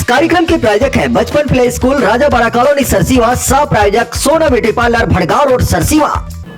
कार्यक्रम के प्रायोजक है बचपन play school Rajapara colony Sarsiwa. सह प्रायोजक सोना beauty parlour Bhadgaon road Sarsiwa.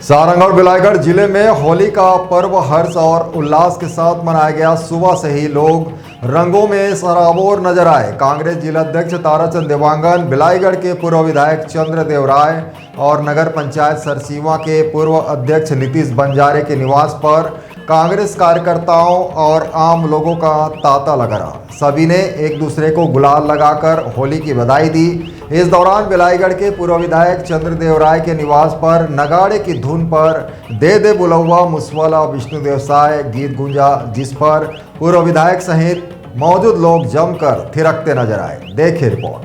Sarang और बिलाईगढ़ जिले में होली का पर्व हर्ष और उल्लास के साथ मनाया गया। सुबह से ही लोग रंगों में सराबोर नजर आए। कांग्रेस जिलाध्यक्ष ताराचंद देवांगन, बिलाईगढ़ के पूर्व विधायक चंद्रदेव राय और नगर पंचायत सरसीवा के पूर्व अध्यक्ष नीतीश बंजारे के निवास पर कांग्रेस कार्यकर्ताओं और आम लोगों का तांता लगा रहा। सभी ने एक दूसरे को गुलाल लगाकर होली की बधाई दी। इस दौरान बिलाईगढ़ के पूर्व विधायक चंद्रदेव राय के निवास पर नगाड़े की धुन पर दे दे बुलौआ मुसवाला विष्णुदेव साय गीत गूंजा, जिस पर पूर्व विधायक सहित मौजूद लोग जमकर थिरकते नजर आए। देखिए रिपोर्ट।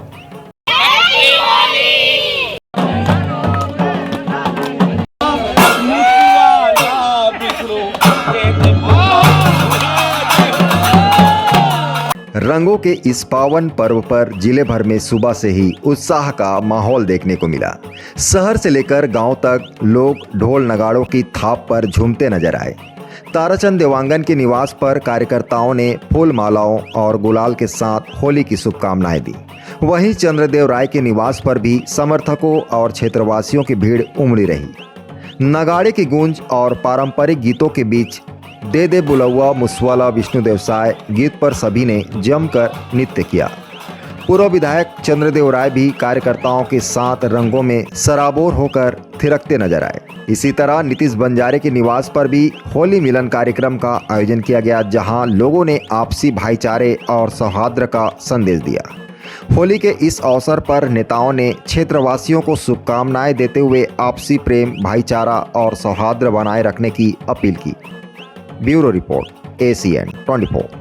रंगों के इस पावन पर्व पर जिले भर में सुबह से ही उत्साह का माहौल देखने को मिला। शहर से लेकर गांव तक लोग ढोल नगाड़ों की थाप पर झूमते नजर आए। ताराचंद देवांगन के निवास पर कार्यकर्ताओं ने फूल मालाओं और गुलाल के साथ होली की शुभकामनाएं दी। वहीं चंद्रदेव राय के निवास पर भी समर्थकों और क्षेत्रवासियों की भीड़ उमड़ी रही। नगाड़े की गूंज और पारंपरिक गीतों के बीच दे दे बुलौआ मुसवाला विष्णुदेव साय गीत पर सभी ने जमकर नृत्य किया। पूर्व विधायक चंद्रदेव राय भी कार्यकर्ताओं के साथ रंगों में सराबोर होकर थिरकते नजर आए। इसी तरह नीतीश बंजारे के निवास पर भी होली मिलन कार्यक्रम का आयोजन किया गया, जहां लोगों ने आपसी भाईचारे और सौहार्द का संदेश दिया। होली के इस अवसर पर नेताओं ने क्षेत्रवासियों को शुभकामनाएं देते हुए आपसी प्रेम, भाईचारा और सौहार्द बनाए रखने की अपील की। Bureau report ACN 24।